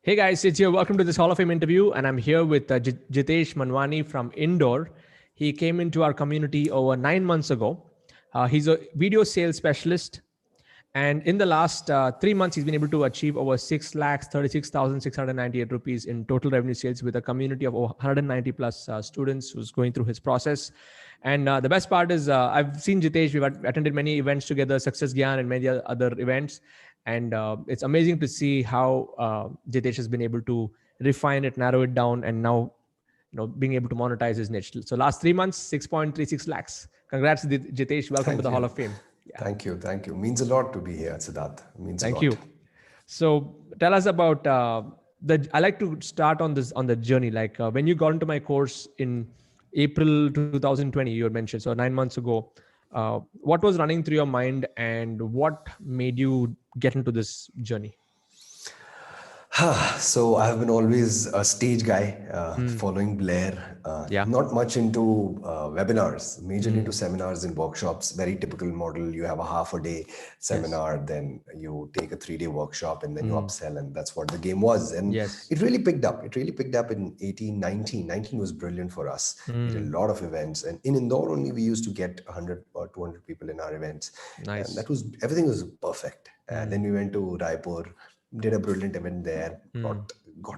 Hey guys, it's here. Welcome to this Hall of Fame interview. And I'm here with Jitesh Manwani from Indore. He came into our community over 9 months ago. He's a video sales specialist. And in the last 3 months, he's been able to achieve over 6,36,698 rupees in total revenue sales with a community of over 190 plus students who's going through his process. And the best part is I've seen Jitesh, we've attended many events together, Success Gyan and many other events. And it's amazing to see how Jitesh has been able to refine it, narrow it down, and now being able to monetize his niche. So last 3 months, 6.36 lakhs. Congrats, Jitesh. Welcome to the Hall of Fame. Yeah. Thank you. Means a lot to be here, Siddharth. Means Thank a lot. you. So tell us about I like to start on the journey. Like when you got into my course in April 2020, you had mentioned, so 9 months ago. What was running through your mind, and what made you get into this journey? So I've been always a stage guy, following Blair. Not much into webinars, majorly into seminars and workshops. Very typical model. You have a half a day seminar, then you take a 3-day workshop, and then you upsell, and that's what the game was. And it really picked up. It really picked up in 18, 19. 19 was brilliant for us. We did a lot of events, and in Indore only we used to get 100 or 200 people in our events. Nice. And everything was perfect. And then we went to Raipur. Did a brilliant event there, got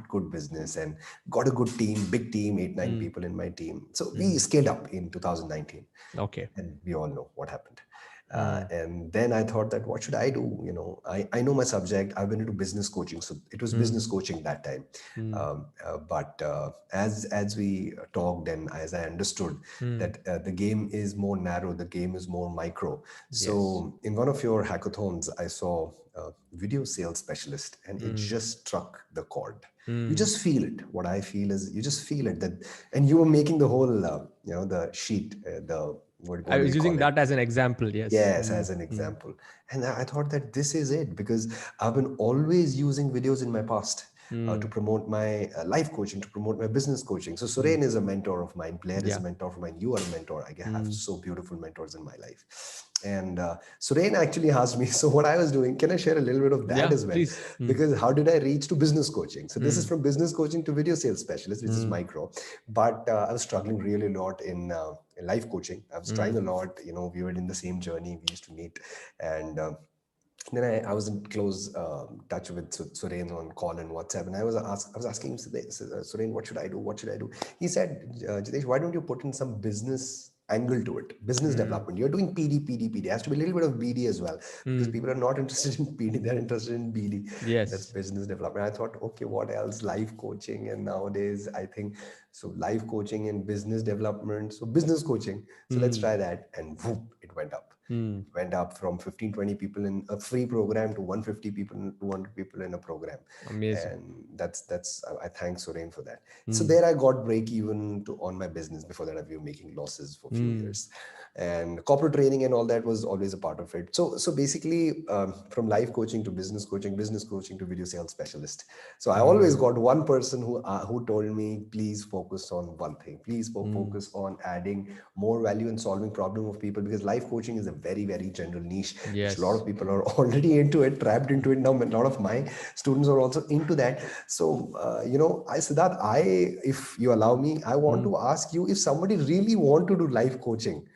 good business and got a good team, big team, 8-9 people in my team. So we scaled up in 2019. Okay. And we all know what happened. And then I thought that what should I do? I know my subject. I've been into business coaching. So it was business coaching that time. But as we talked and as I understood that the game is more narrow, the game is more micro. So in one of your hackathons, I saw a video sales specialist, and it just struck the chord. You just feel it. What I feel is you just feel it, and you were making the whole, the sheet, I was using that as an example. Yes, as an example. And I thought that this is it, because I've been always using videos in my past to promote my life coaching, to promote my business coaching. So Suren is a mentor of mine. Blair is a mentor of mine. You are a mentor. I have so beautiful mentors in my life. And Suren actually asked me, so what I was doing, can I share a little bit of that as well? Please. Because how did I reach to business coaching? So this is from business coaching to video sales specialist, which is micro. But I was struggling really a lot in life coaching. I was trying a lot. We were in the same journey. We used to meet. And then I was in close touch with Suren on call and WhatsApp. And I was asking him, Suren, what should I do? What should I do? He said, Jitesh, why don't you put in some business angle to it, business development. You're doing PD. It has to be a little bit of BD as well, because people are not interested in PD, they're interested in BD. Yes. That's business development. I thought, okay, what else? Life coaching. And nowadays, I think, so life coaching and business development. So business coaching. So let's try that. And whoop, it went up. It went up from 15, 20 people in a free program to 150 people, 200 people in a program. Amazing. And that's I thank Suren for that. So there I got break even on my business. Before that, I've been making losses for a few years. And corporate training and all that was always a part of it. So basically, from life coaching to business coaching to video sales specialist. So I always got one person who told me, please focus on one thing. Please focus on adding more value and solving problem of people, because life coaching is a very, very general niche. Yes. A lot of people are already into it, trapped into it now. A lot of my students are also into that. So, Siddharth, if you allow me, I want to ask you, if somebody really want to do life coaching,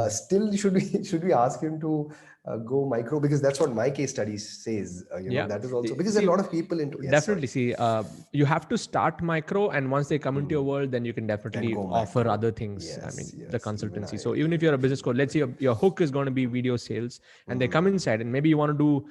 still should we ask him to go micro, because that's what my case study says. That is also because there are a lot of people into. Yes, definitely. You have to start micro, and once they come into your world, then you can definitely offer other things. The consultancy. So even if you're a business coach, let's say your hook is going to be video sales, and they come inside, and maybe you want to do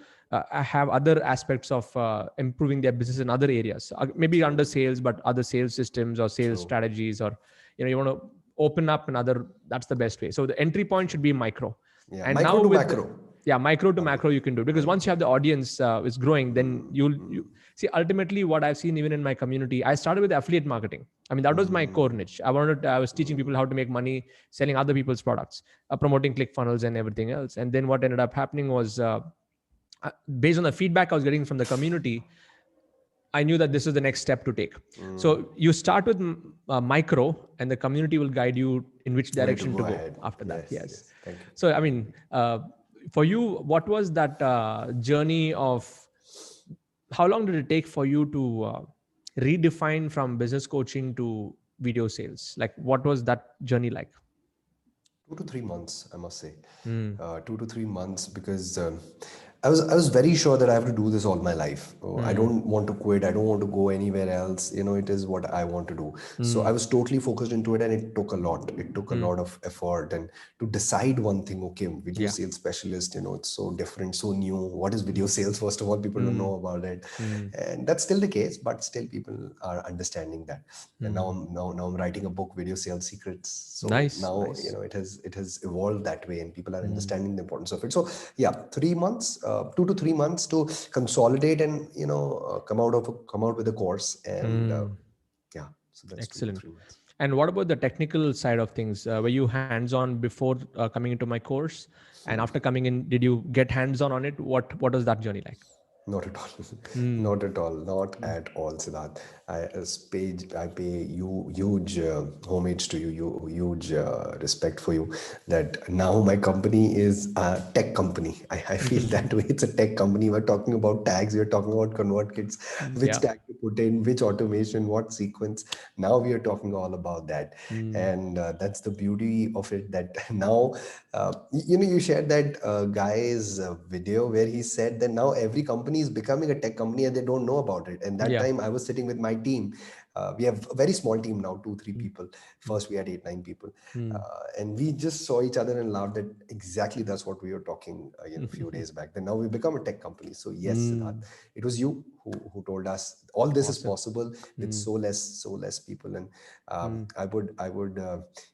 have other aspects of improving their business in other areas, maybe under sales, but other sales systems or sales strategies, or you want to open up another. That's the best way. So the entry point should be micro. And micro to macro. Micro to macro you can do, because once you have the audience is growing, then you see, ultimately what I've seen even in my community, I started with affiliate marketing. I mean, that was my core niche. I was teaching people how to make money selling other people's products, promoting ClickFunnels and everything else. And then what ended up happening was, based on the feedback I was getting from the community, I knew that this is the next step to take. So you start with micro, and the community will guide you in which direction to go after that. Yes. Thank you. So, I mean, for you, what was that journey of how long did it take for you to redefine from business coaching to video sales? Like, what was that journey like? 2 to 3 months, I must say. Mm, 2 to 3 months, because I was very sure that I have to do this all my life. Oh, I mm, don't want to quit. I don't want to go anywhere else. It is what I want to do. So I mm, was totally focused into it, and it took a lot. It took a mm. lot of effort, and to decide one thing. Okay, video Yeah. sales specialist. It's so different, so new. What is video sales? First of all, people don't Mm, know about it, mm, and that's still the case. But still, people are understanding that. And now mm. I'm writing a book, Video Sales Secrets. So Nice, now nice. it has evolved that way, and people are Mm. understanding the importance of it. So yeah, 3 months, 2 to 3 months to consolidate and come out with a course, and Mm. yeah, so that's two to Excellent. three months. And what about the technical side of things? Were you hands-on before coming into my course? And after coming in, did you get hands-on on it? What was that journey like? Not at all. Mm. Not at all. Not Mm. at all, Siddharth. I pay you huge homage to you, huge respect for you. That now my company is a tech company. I feel that way. It's a tech company. We're talking about tags. We're talking about convert kits, which Yeah. tag to put in, which automation, what sequence. Now we are talking all about that, Mm. and that's the beauty of it. That now, you shared that guy's video where he said that now every company is becoming a tech company and they don't know about it. And that Yeah. time I was sitting with my team. We have a very small team now, 2 3 Mm. people. First we had 8 9 people, Mm. and we just saw each other and laughed at exactly that's what we were talking a few days back. Then now we become a tech company. So yes, Siddharth, Mm. it was you who told us all this is Awesome. possible with Mm. so less people. And Mm. I would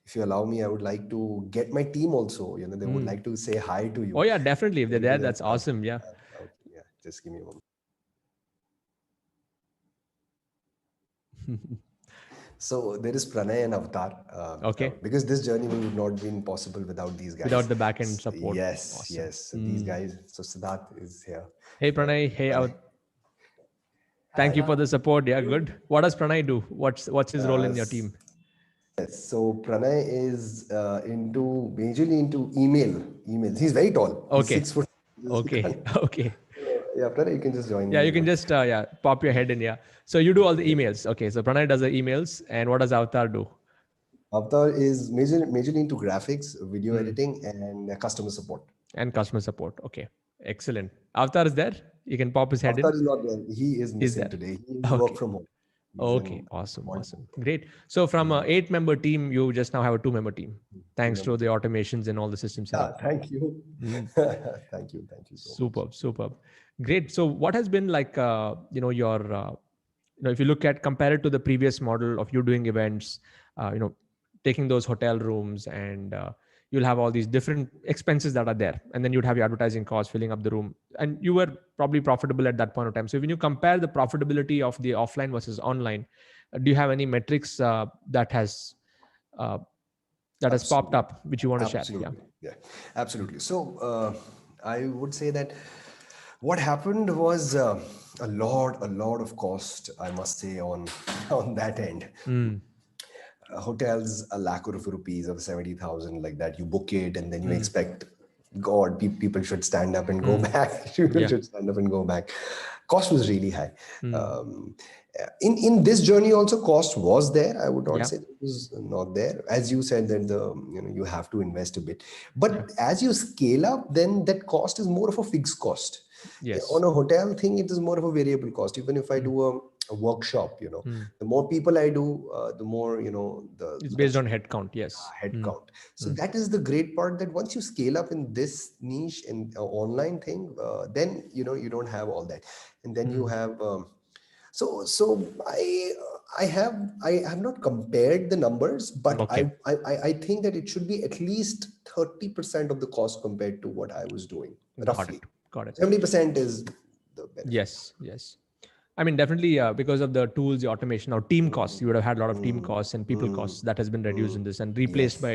if you allow me, I would like to get my team also. They would Mm. like to say hi to Oh you. yeah, definitely. If they're Into there, that. that's awesome. Yeah. Okay, yeah. Just give me a moment. So there is Pranay and Avatar, Okay. because this journey would have not been possible without these Without guys. the back end support. Yes, Awesome. yes. So these Mm. guys. So Siddharth is here, Hey and Pranay. Hey, Pranay. thank Hi. you for the support. Yeah, good. What does Pranay do? What's his role Uh, in your s- team? yes. So Pranay is into majorly into emails. He's very tall. He's Okay. 6 foot. He Okay. can't. Okay. Yeah, Pranay, you can just join Yeah, me. you can just yeah pop your head in. Yeah. So you do all the emails. Okay. So Pranay does the emails, and what does Avatar do? Avatar is majorly into graphics, video Hmm. editing, and customer support. And customer support. Okay. Excellent. Avatar is there. You can pop his head Avatar in. is not there. He is He's missing there. today. He work Okay. from home. He's Okay. in Awesome. Montreal. Awesome. Great. So from a 8-member team, you just now have a 2-member team, thanks Remember to the to. automations and all the system Yeah, setup. thank you. Mm. Thank you so much. Superb. Superb. Great. So what has been like, your if you look at compare it to the previous model of you doing events, taking those hotel rooms, and you'll have all these different expenses that are there, and then you'd have your advertising costs filling up the room, and you were probably profitable at that point of time. So when you compare the profitability of the offline versus online, do you have any metrics uh, that has popped Absolutely. up which you want to share? Yeah. Absolutely. Yeah, absolutely. So I would say that what happened was a lot of cost, I must say, on on that end. Mm, Hotels, a lakh of rupees of 70,000, like that. You book it, and then you mm, expect, God, people should stand up and go mm. back. People Yeah. should stand up and go back. Cost was really high. Mm, Um, in this journey also, cost was there. I would not yeah. say it was not there. As you said, that you have to invest a bit. Yeah. But as you scale up, then that cost is more of a fixed cost. Yes. On a hotel thing, it is more of a variable cost. Even if I Mm, do a workshop, mm. the more people I do, the more, It's the based on head count. Yes. head Mm, count. So mm, that is the great part, that once you scale up in this niche and online thing, then you don't have all that, and then you mm. have. So I have not compared the numbers, but Okay. I think that it should be at least 30% of the cost compared to what I was doing, Got it. roughly. Got it. 70% is the benefit. Yes. Yes. I mean, definitely because of the tools, the automation, or team costs, you would have had a lot of team Mm, costs and people mm, costs that has been reduced mm. in this and replaced Yes. by.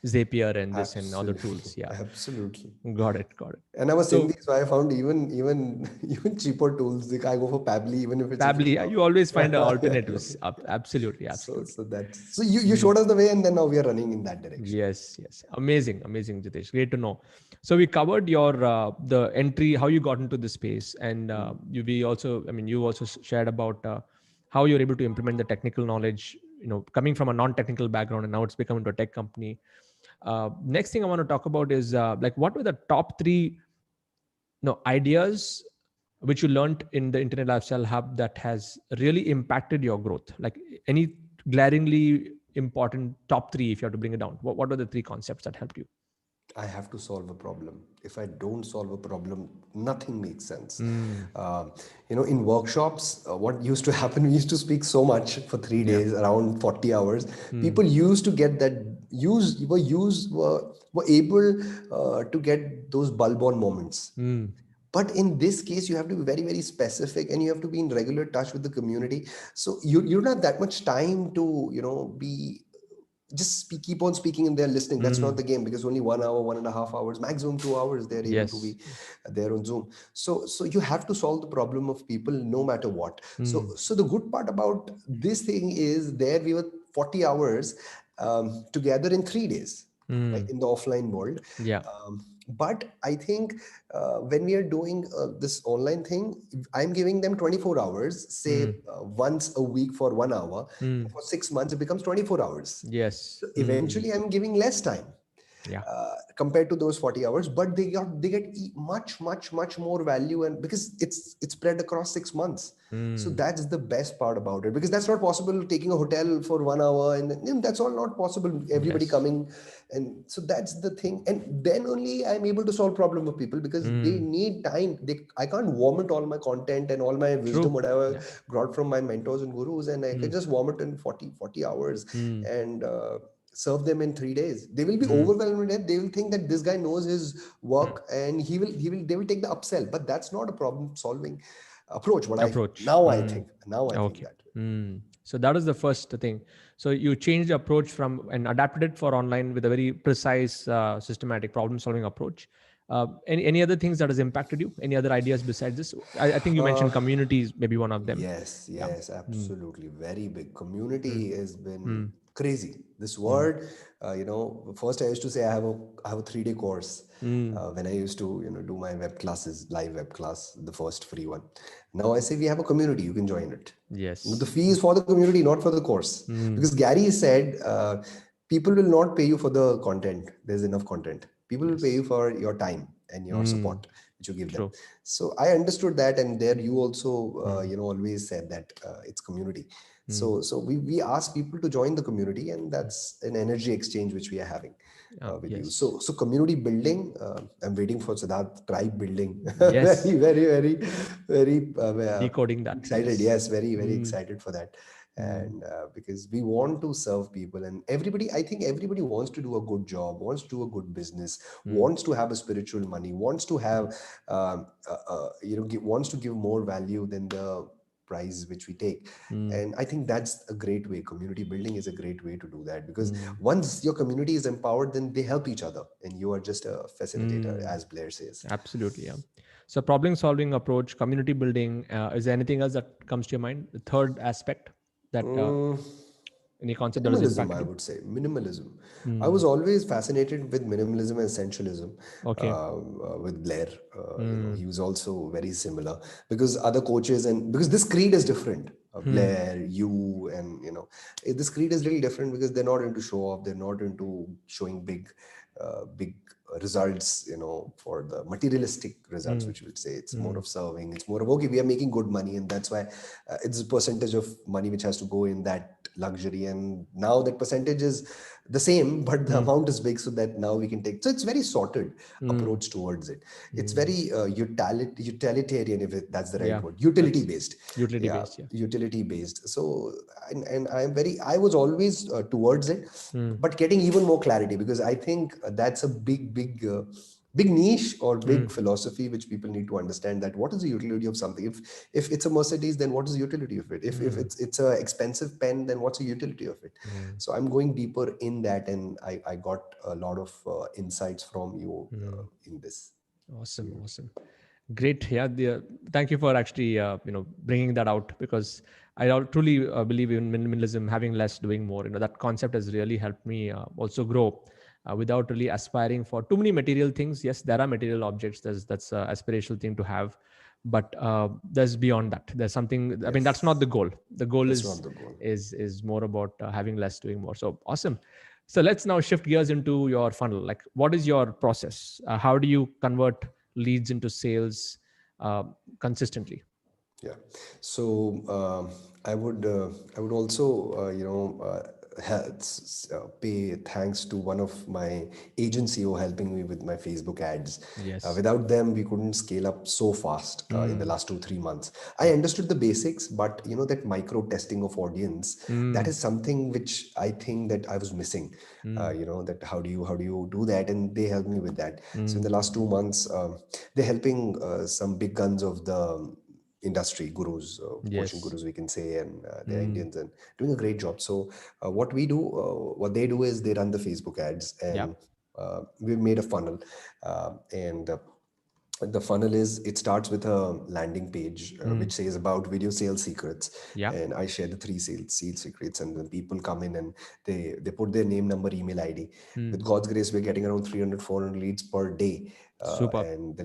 Zapier and this and other Absolutely. tools. Yeah. Absolutely. Got it. Got it. And I was saying So this, so I found even even cheaper tools. Like I go for Pabbly, even if it's a Pabbly, free yeah, you always find alternatives. option. Absolutely. So Absolutely. so that's so you showed us the way, and then now we are running in that direction. Yes, yes. Amazing, amazing, Jitesh. Great to know. So we covered your the entry, how you got into this space, and we also, I mean, you also shared about how you're able to implement the technical knowledge. Coming from a non-technical background, and now it's become into a tech company. Next thing I want to talk about is like what were the top three ideas which you learned in the Internet Lifestyle Hub that has really impacted your growth? Like any glaringly important top three, if you have to bring it down. What are the three concepts that helped you? I have to solve a problem. If I don't solve a problem, nothing makes sense. Mm, In workshops, what used to happen, we used to speak so much for three yeah. days, around 40 hours. Mm, People used to get that, were able to get those bulb on moments. mm, But in this case, you have to be very, very specific, and you have to be in regular touch with the community. So you don't have that much time to, be just keep on speaking and they're listening. That's not mm. the game, because only 1 hour, 1.5 hours, maximum 2 hours, they're able to Yes. be there on Zoom. So you have to solve the problem of people no matter what. So Mm, so the good part about this thing is, there we were 40 hours together in 3 days, right, mm. in the offline world. Yeah. But I think when we are doing this online thing, I'm giving them 24 hours, say Mm, once a week for 1 hour. mm. For 6 months, it becomes 24 hours. Yes. So Mm. eventually, I'm giving less time Yeah. compared to those 40 hours, but they get much, much, much more value, and because it's spread across 6 months. So Mm. that's the best part about it, because that's not possible taking a hotel for 1 hour, and that's all not possible, everybody Yes. coming. And so that's the thing, and then only I'm able to solve problem of people, because they Mm. need time. I can't vomit all my content and all my wisdom, True. whatever Yeah. brought from my mentors and gurus, and I can Mm. just vomit in 40 hours, Mm. and serve them in 3 days. They will be Mm. overwhelmed with it. They will think that this guy knows his Mm. work, and they will take the upsell. But that's not a problem solving approach. Approach. Mm. Now I think Okay. that way. Mm. So that is the first thing. So you changed the approach from and adapted it for online with a very precise, systematic problem-solving approach. Any other things that has impacted you? Any other ideas besides this? I think you mentioned communities, maybe one of them. Yes, Yeah. yes, Mm. absolutely. Very big. Community Mm. has been Mm. crazy. This Mm. word, first I used to say I have a 3 day course. Mm. When I used to, do my web classes, live web class, the first free one. Now I say we have a community, you can join it. The Yes. fee is for the community, not for the course. Mm. Because Gary said, people will not pay you for the content. There's enough content. People will pay Yes. you for your time and your Mm. support, which you give them. True. So I understood that, and there you also, Mm. always said that it's community. Mm. So we ask people to join the community, and that's an energy exchange which we are having with you. Yes. So community building. I'm waiting for Siddharth tribe building. Yes. Very, very, very, very Decoding that. excited. Yes. Yes, very, very Mm. excited for that. Mm. And because we want to serve people, and everybody, I think everybody wants to do a good job, wants to do a good business, Mm. wants to have a spiritual money, wants to have wants to give more value than the prize which we take. Mm. And I think that's a great way. Community building is a great way to do that, because Mm. once your community is empowered, then they help each other, and you are just a facilitator, Mm. as Blair says. Absolutely. Yeah. So problem solving approach, community building. Is there anything else that comes to your mind? The third aspect that Mm, any concept that has Minimalism, impacted I you? would say. Minimalism. I Mm. was always fascinated with minimalism and essentialism Okay. with Blair. Mm. He was also very similar, because other coaches, and because this creed is different. Hmm. Blair, you, and this creed is really different, because they're not into show off. They're not into showing big results. For the materialistic results, Mm. which we'll say, it's more Mm. of serving. It's more of, okay, we are making good money, and that's why it's a percentage of money which has to go in that luxury, and now that percentage is the same, but the Mm. amount is big, so that now we can take. So it's very sorted Mm. approach towards it. It's Mm. very utilitarian, if that's the right Yeah. word. Utility That's based. utility Yeah, based. Yeah. utility based. So, and I was always towards it, Mm. but getting even more clarity, because I think that's a big big niche or big philosophy which people need to understand, that what is the utility of something. If it's a Mercedes, then what is the utility of it? If it's a expensive pen, then what's the utility of it? So I'm going deeper in that, and I got a lot of insights from you in this. Awesome, awesome, great. Yeah, thank you for actually bringing that out, because truly believe in minimalism, having less, doing more. That concept has really helped me also grow without really aspiring for too many material things. Yes, there are material objects. That's an aspirational thing to have, but there's beyond that. There's something. I mean, that's not Yes, the goal. The goal that's is not the goal. is more about having less, doing more. So awesome. So let's now shift gears into your funnel. Like, what is your process? How do you convert leads into sales uh, consistently? Yeah. So I would also pay thanks to one of my agency who are helping me with my Facebook ads. Yes. Without them, we couldn't scale up so fast in the last 2 3 months. I understood the basics, but that micro testing of audience, that Mm, is something which I think that I was missing. mm, That how do you do that, and they helped me with that. So in mm. the last 2 months, they're helping some big guns of the industry gurus, coaching Yes. gurus, we can say, and they're Mm, Indians and doing a great job. So what they do is they run the Facebook ads, yeah. and we've made a funnel, and the funnel is, it starts with a landing page Mm, which says about video sales secrets, yeah. and I share the three sales secrets, and then people come in and they put their name, number, email ID. Mm, With God's grace, we're getting around 300 400 leads per day, super. and the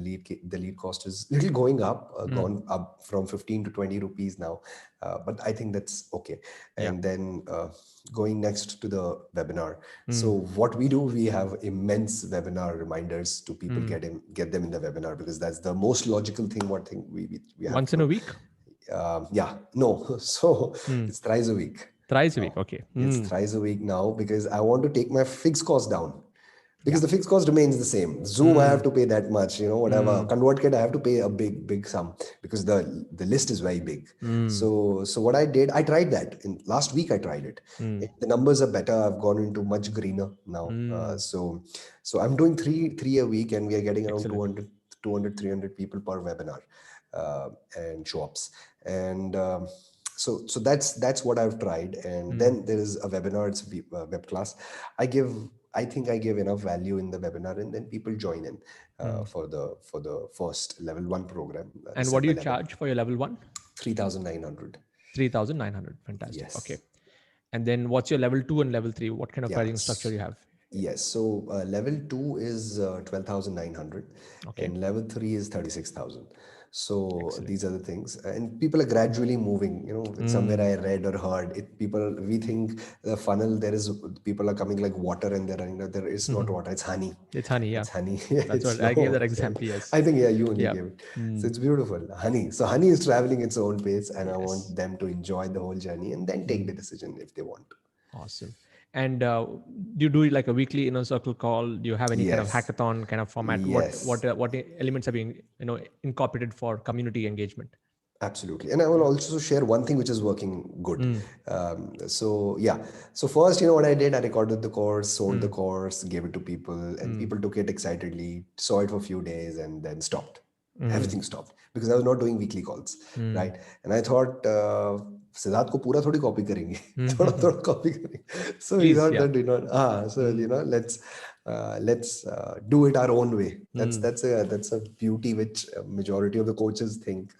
lead cost is little going up, Mm, gone up from 15 to 20 rupees now, but I think that's okay. yeah. And then going next to the webinar. So Mm, what we do, we have immense webinar reminders to people, mm. get them in the webinar, because that's the most logical thing. What thing we have Once to in a do. week? Yeah, no. So Mm. it's thrice a week Thrice a week. now. Okay. It's Mm, thrice a week now, because I want to take my fixed cost down, yeah. because the fixed cost remains the same. Zoom, I have Mm, to pay that much, whatever. mm, ConvertKit, I have to pay a big sum, because the list is very big. mm, So what I did, I tried that in last week. I tried it. mm, The numbers are better. I've gone into much greener now. mm. So I'm doing three a week, and we are getting around Excellent. 200 300 people per webinar, and show ups. And so that's what I've tried. And Mm, then there is a webinar. It's a web class. I give I think I give enough value in the webinar, and then people join in mm. for the first level 1 program, the And what do silver you level, charge for your level one? 3,900. 3,900. Fantastic. Okay. Yes. And then what's your level two and level three? What kind of Yeah. pricing structure you have? Yes. So level 2 is 12,900, Okay. and level 3 is 36,000. So Excellent. these are the things, and people are gradually moving. It's somewhere Mm, I read or heard it. We think the funnel, there is, people are coming like water, and there is not water. It's honey. it's honey. Yeah. It's honey. That's It's what I gave that no. example. Yes. I think, yeah, you only Yeah. gave it. So Mm, it's beautiful. Honey. So honey is traveling its own pace, and I yes. want them to enjoy the whole journey and then take the Mm, decision if they want. awesome. And do you do like a weekly inner circle call? Do you have any kind of Yes. hackathon kind of format? Yes. What elements are being incorporated for community engagement? Absolutely. And I will Yeah. also share one thing which is working good. Mm, So, yeah. So, first, what I did? I recorded the course, sold the mm, course, gave it to people, and mm, people took it excitedly, saw it for a few days, and then stopped. mm, Everything stopped because I was not doing weekly calls, mm, right? And I thought, Siddharth को पूरा थोड़ी copy करेंगे थोड़ा mm. थोड़ा copy करेंगे so we Please, thought yeah. that so Mm, let's do it our own way. that's mm, that's a that's a beauty which majority of the coaches think,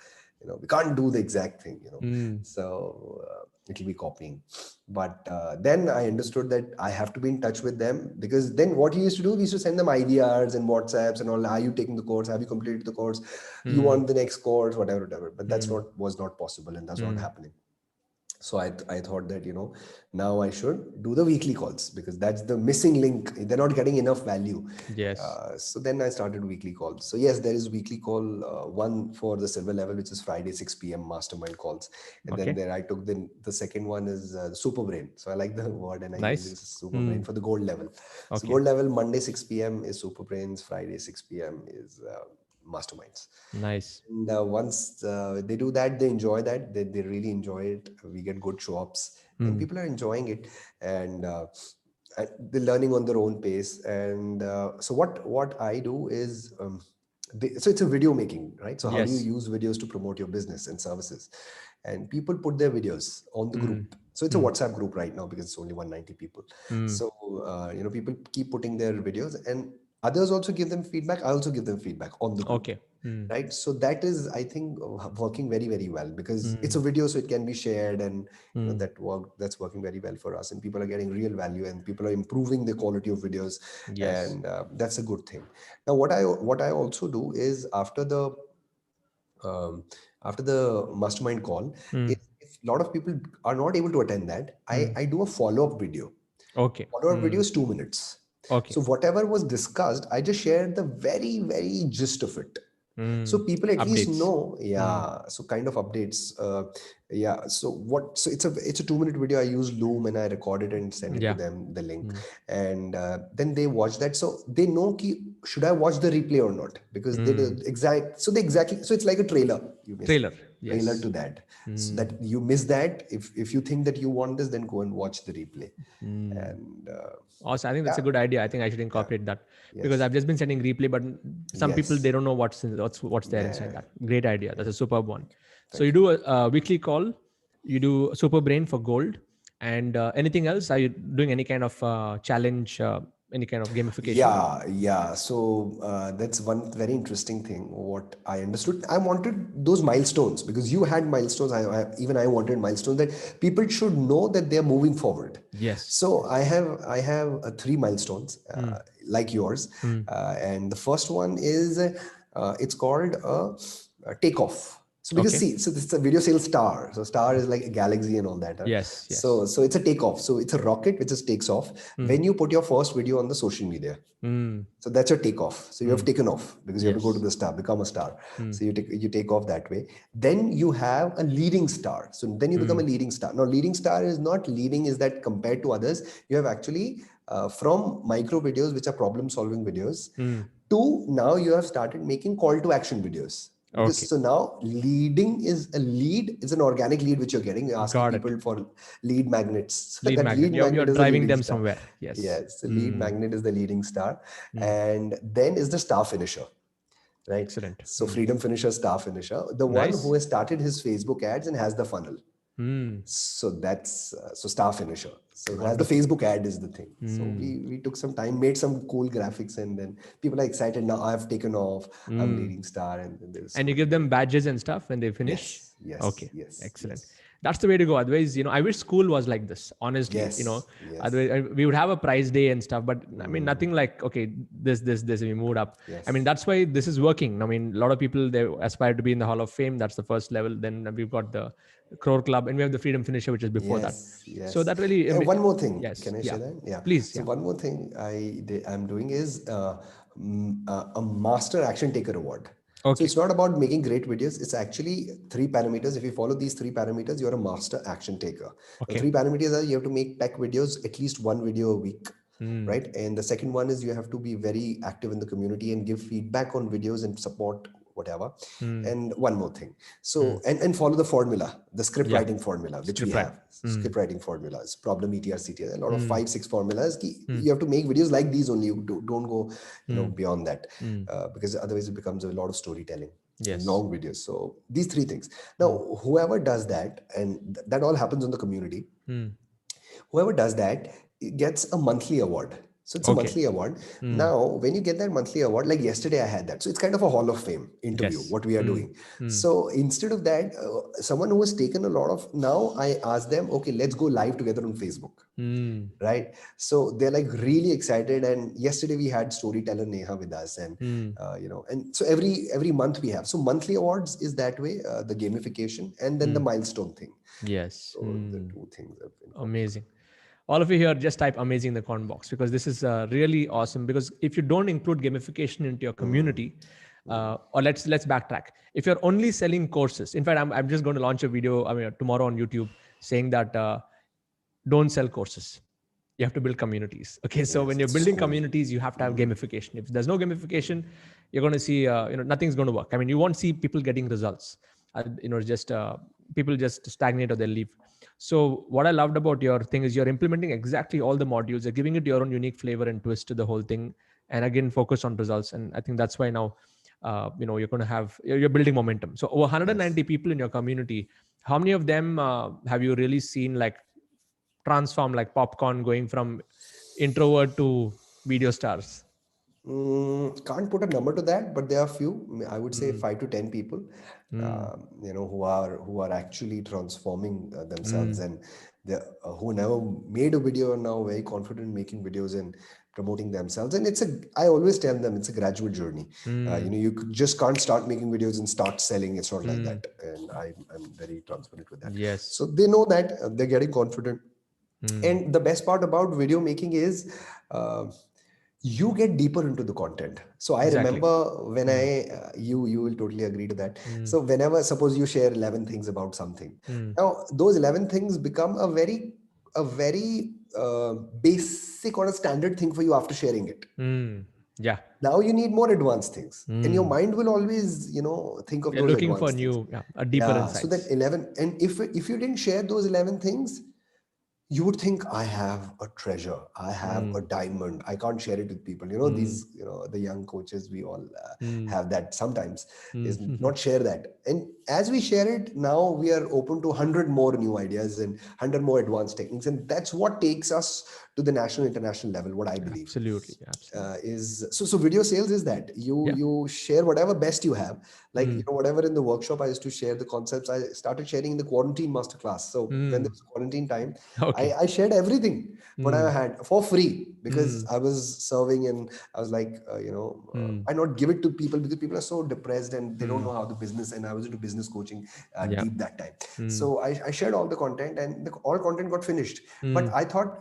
we can't do the exact thing, mm, so it'll be copying. But then I understood that I have to be in touch with them, because then what we used to do, we used to send them IVRs and WhatsApps and all. Are you taking the course? Have you completed the course? You mm, want the next course? Whatever. But that's mm, not was not possible, and that's not mm. happening. So I thought that, now I should do the weekly calls, because that's the missing link. They're not getting enough value. Yes. So then I started weekly calls. So yes, there is weekly call, one for the silver level, which is Friday 6 p.m. mastermind calls. And then Okay. there I took the second one is super brain. So I like the word, and I use it Nice. as super brain Mm, for the gold level. So okay. gold level, Monday 6 p.m. is super brains, Friday 6 p.m. is masterminds. Nice. And once they do that, they enjoy that. They really enjoy it. We get good show ups, and Mm, people are enjoying it. And they're learning on their own pace. And so what I do is, so it's a video making, right? So how do you Yes. use videos to promote your business and services? And people put their videos on the Mm. group. So it's a Mm. WhatsApp group right now because it's only 190 people. Mm. So people keep putting their videos, and others also give them feedback. I also give them feedback on the group, Okay. Mm. right? So that is, I think, working very very well, because it's Mm. a video, so it can be shared. And Mm. that's working very well for us, and people are getting real value, and people are improving the quality of videos. Yes. And that's a good thing. Now what I also do is, um, after the mastermind call, Mm. if a lot of people are not able to attend that, i Mm. i do a follow-up video. Okay. Follow-up video Mm. is 2 minutes. Okay. So whatever was discussed, I just shared the very very gist of it, so Mm. people at least Updates. know. Mm. Yeah, so kind of updates. Yeah, so it's a 2 minute video. I use Loom, and I record it and send it to Yeah. them, the link. Mm. And then they watch that, so they know ki, should I watch the replay or not, because they do Mm. exactly, so it's like a trailer, you may say, Trailer. trailer to Yes. that, so Mm. that you miss that. If you think that you want this, then go and watch the replay. Mm. And Also, I think that's yeah, a good idea. I think I should yeah, incorporate that because yes, I've just been sending replay, but some people they yes, don't know what's there inside yeah, that. Great idea. That's a superb one. So you thank you. do a weekly call, you do a super brain for gold, and anything else? Are you doing any kind of challenge, any kind of gamification? Yeah, yeah. So that's one very interesting thing. What I understood, I wanted those milestones, because you had milestones. Even I wanted milestones that people should know that they are moving forward. Yes. So I Yes. have I have three milestones, Mm. like yours, Mm. and the first one is, it's called a takeoff. So because Okay. see, so this is a video sales star. So star is like a galaxy and all that. Huh? Yes. So Yes. so it's a takeoff. So it's a rocket which just takes off Mm. when you put your first video on the social media. Mm. So that's your takeoff. So you have Mm. taken off, because you have to go to Yes. the star, become a star. Mm. So you take off that way. Then you have a leading star. So then you become a Mm. leading star. Now leading star is not leading, is that compared to others, you have actually, from micro videos, which are problem solving videos, Mm. to now you have started making call to action videos. Because Okay. so now leading is a lead, is an organic lead which you're getting. You're asking Got it. people for lead magnets. So Lead that magnet. lead You're magnet is a driving leading them star. somewhere. Yes. Yes, the lead Mm. magnet is the leading star. Mm. And then is the star finisher, right? Excellent. So Mm. freedom finisher, star finisher, the one who Nice. has started his Facebook ads and has the funnel. Mm. So that's so star finisher. So as the Wonderful. Facebook ad is the thing. So Mm. we took some time, made some cool graphics, and then people are excited now. I've taken off. I'm Mm. leading star, and then there's And you so give many them people. badges and stuff when they finish. Yes, yes, Okay, yes, excellent. yes, That's the way to go. Otherwise, I wish school was like this. Honestly, yes, yes. otherwise we would have a prize day and stuff. But I mean, nothing like okay, this we moved up. I mean, Yes, that's why this is working. I mean, a lot of people they aspire to be in the Hall of Fame. That's the first level. Then we've got the Crore Club, and we have the Freedom Finisher, which is before that. yes, So yes. that really, One more thing. yes, Can I yeah, share that? Yeah. please, So yeah. one more thing I'm doing is a Master Action Taker Award. So Okay, it's not about making great videos. It's actually three parameters. If you follow these three parameters, you're a master action taker. The okay. three parameters are, you have to make tech videos, at least one video a week, Mm. right? And the second one is, you have to be very active in the community and give feedback on videos and support whatever. Mm. And one more thing. Mm. So and follow the formula, the script Yeah, writing formula, which we script writing. have. Mm. Script writing formulas, problem, ETR, CTR, a lot of Mm. 5 6 formulas. Mm. You have to make videos like these only. You don't go Mm. beyond that, Mm. because otherwise it becomes a lot of storytelling and Yes. long videos. So these three things. Mm. Now whoever does that, and that all happens on the community, Mm. whoever does that gets a monthly award. So it's a Okay. monthly award. Mm. Now, when you get that monthly award, like yesterday I had that. So it's kind of a Hall of Fame interview, Yes. what we are Mm. doing. Mm. So instead of that, someone who has taken a lot of, now I ask them, okay, let's go live together on Facebook. Mm. Right. So they're like really excited. And yesterday we had storyteller Neha with us, and Mm. and so every month we have. So monthly awards is that way, the gamification, and then the Mm. milestone thing. Yes. So the Mm. two things have been incorporated. Amazing. All of you here, just type amazing in the comment box because this is really awesome. Because if you don't include gamification into your community, or let's backtrack. If you're only selling courses, in fact, I'm just going to launch a video. I mean, tomorrow on YouTube saying that don't sell courses. You have to build communities. Okay, so Yes, when you're it's building school. communities, you have to have gamification. If there's no gamification, you're going to see nothing's going to work. I mean, you won't see people getting results. Just people just stagnate or they leave. So what I loved about your thing is you're implementing exactly all the modules. You're giving it your own unique flavor and twist to the whole thing, and again focus on results. And I think that's why now, you're going to have, you're building momentum. So over Yes. 190 people in your community, how many of them have you really seen like transform like popcorn, going from introvert to video stars? Can't put a number to that, but there are few. I would say Mm, 5 to 10 people, mm, who are actually transforming themselves, mm, and they who never made a video are now very confident in making videos and promoting themselves. And I always tell them it's a gradual journey. mm, Just can't start making videos and start selling. It's not like mm. that, and I'm very transparent with that. Yes. So they know that they're getting confident. Mm, And the best part about video making is, uh, you get deeper into the content. So I exactly. remember when Mm, you will totally agree to that. mm, So whenever, suppose you share 11 things about something, mm, now those 11 things become a very basic or a standard thing for you after sharing it. mm. Yeah. Now you need more advanced things, and your Mm. mind will always think of You're those looking for advanced things. new, yeah, deeper Yeah, so that insights. 11, and if you didn't share those 11 things, you would think, I have a treasure, I have a Mm, diamond, I can't share it with people. mm, These, the young coaches, we all mm, have that sometimes, is mm. not share that. And as we share it, now we are open to 100 more new ideas and 100 more advanced techniques, and that's what takes us to the national international level, what I believe. Absolutely. Absolutely. Is so video sales is that Yeah. you share whatever best you have, like Mm, whatever in the workshop I used to share the concepts, I started sharing in the quarantine masterclass. So when there mm. was quarantine time, Okay. I shared everything what I Mm, had for free, because mm, I was serving, and I was like, mm, why not give it to people, because people are so depressed and they don't mm. know how the business, and I was into business coaching Yeah. deep that time. Mm, So I shared all the content, and all content got finished. But mm. I thought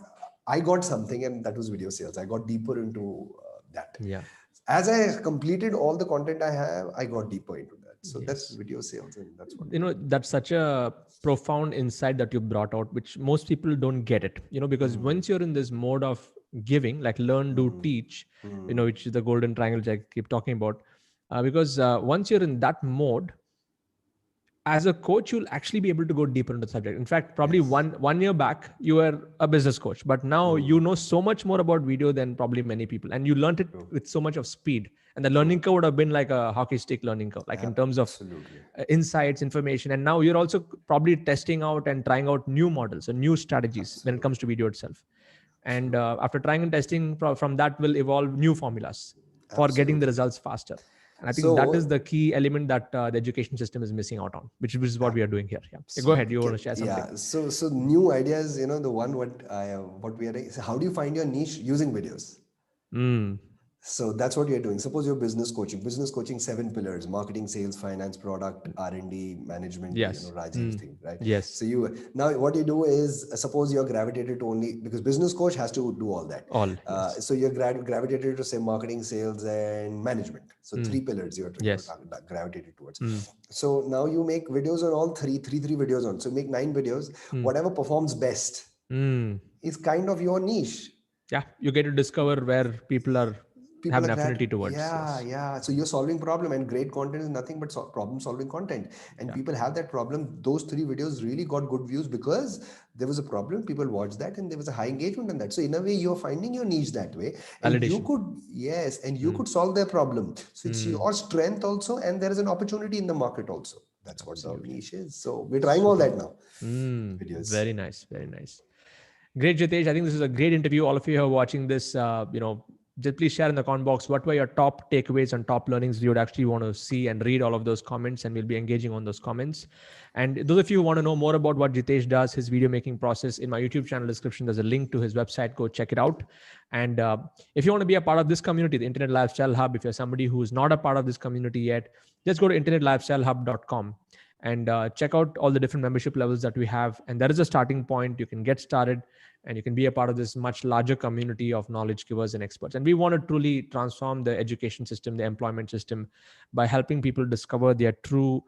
I got something, and that was video sales. I got deeper into that. Yeah. As I completed all the content I have, I got deeper into that. So that's Yes. video sales, and that's what we do. That's such a profound insight that you brought out, which most people don't get it, because Mm, once you're in this mode of giving, like learn, do, mm, teach, mm. which is the golden triangle which I keep talking about, because once you're in that mode, as a coach, you'll actually be able to go deeper into the subject. In fact, probably Yes. one year back, you were a business coach, but now you Mm, know so much more about video than probably many people, and you learned it true. with so much of speed. And the learning True. curve would have been like a hockey stick learning curve, like in terms of Absolutely. insights, information. And now you're also probably testing out and trying out new models and new strategies when it comes to Absolutely. video itself. And True. after trying and testing, from that will evolve new formulas for getting the Absolutely. results faster. And I think that is So, the key element that the education system is missing out on, which is what uh, we are doing here. Yeah. Yeah, go so ahead. You want to share something? yeah. So new ideas. The one what we are doing. So how do you find your niche using videos? Mm. So that's what you're doing. Suppose you're business coaching. Business coaching, 7 pillars: marketing, sales, finance, product, R&D, management. Yes. Rajiv Mm. thing, right? Yes. So now what you do is, suppose you're gravitated to only, because business coach has to do all that. All. Yes. So you're gravitated to, say, marketing, sales, and management. So Mm. 3 pillars Yes. gravitated towards. Mm. So now you make videos on all three videos on. So make 9 videos. Mm. Whatever performs best Mm. is kind of your niche. Yeah. You get to discover where people are have People an are glad. affinity towards. Yeah, Yes. yeah. So you're solving problem, and great content is nothing but problem solving content. And Yeah. people have that problem. Those 3 videos really got good views because there was a problem. People watched that, and there was a high engagement on that. So in a way, you're finding your niche that way, and you Validation. could, yes, and you Mm. could solve their problem. So it's Mm. your strength also, and there is an opportunity in the market also. That's what the Absolutely. niche is. So we're trying all Super. that now. Videos. Very nice. Very nice. Great, Jitesh. I think this is a great interview. All of you who are watching this, just please share in the comment box what were your top takeaways and top learnings you would actually want to see, and read all of those comments, and we'll be engaging on those comments. And those of you who want to know more about what Jitesh does, his video making process, in my YouTube channel description, there's a link to his website. Go check it out. And if you want to be a part of this community, the Internet Lifestyle Hub, if you're somebody who is not a part of this community yet, just go to internetlifestylehub.com and check out all the different membership levels that we have. And there is a starting point. You can get started, and you can be a part of this much larger community of knowledge givers and experts. And we want to truly transform the education system, the employment system, by helping people discover their true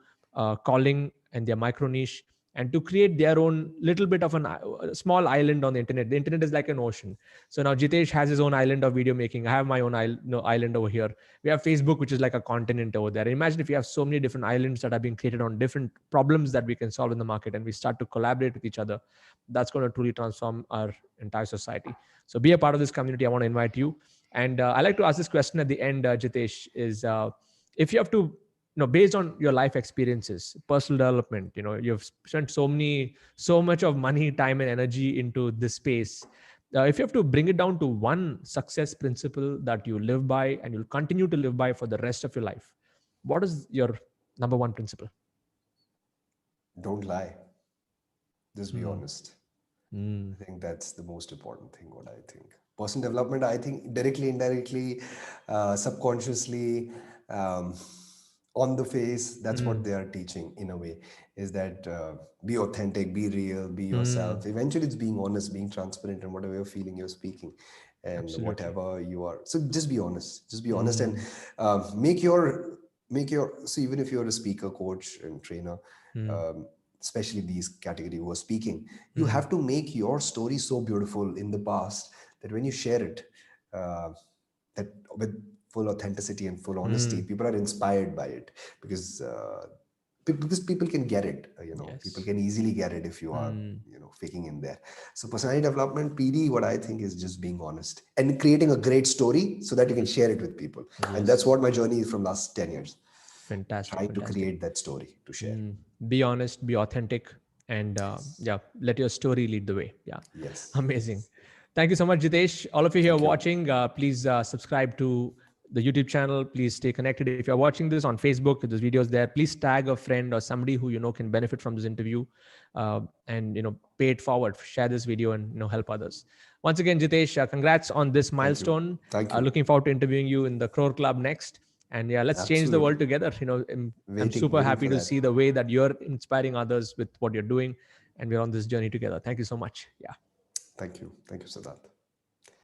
calling and their micro niche, and to create their own little bit of a small island on the internet. The internet is like an ocean. So now Jitesh has his own island of video making. I have my own island over here. We have Facebook, which is like a continent over there. Imagine if you have so many different islands that are being created on different problems that we can solve in the market, and we start to collaborate with each other. That's going to truly transform our entire society. So be a part of this community. I want to invite you. And I like to ask this question at the end, Jitesh, is if you have to, based on your life experiences, personal development, you've spent so much of money, time, and energy into this space. If you have to bring it down to one success principle that you live by and you'll continue to live by for the rest of your life, what is your number one principle? Don't lie. Just be Hmm. honest. Hmm. I think that's the most important thing, what I think. Personal development, I think directly, indirectly, subconsciously, um, on the face, that's Hmm. what they are teaching in a way, is that be authentic, be real, be Hmm. yourself. Eventually, it's being honest, being transparent, and whatever you're feeling, you're speaking, and Absolutely. whatever you are. So just be honest. Just be honest, and Hmm. make your. So even if you're a speaker, coach, and trainer, Hmm. um, especially these category who are speaking, you Hmm. have to make your story so beautiful in the past that when you share it, uh, that with full authenticity and full honesty, Hmm. people are inspired by it, because because people can get it. People Yes. can easily get it if you are Hmm. faking in there. So personality development, PD, what I think is just being honest and creating a great story so that you can share it with people. And that's Yes. what my journey is from last 10 years, Fantastic. trying to Fantastic. create that story to share. Be honest, be authentic, and Yes. yeah, let your story lead the way. Yeah. Yes. Amazing. Yes. Thank you so much, Jitesh. All of you here Thank you. watching, please subscribe to the YouTube channel. Please stay connected. If you're watching this on Facebook, there's videos there. Please tag a friend or somebody who can benefit from this interview, and pay it forward. Share this video and help others. Once again, Jitesh, congrats on this Thank you. milestone. Thank you. Looking forward to interviewing you in the Crore Club next. And yeah, let's change the world Absolutely. together. I'm super Waiting happy for to that. see the way that you're inspiring others with what you're doing, and we're on this journey together. Thank you so much. Yeah. Thank you. Thank you, Siddharth.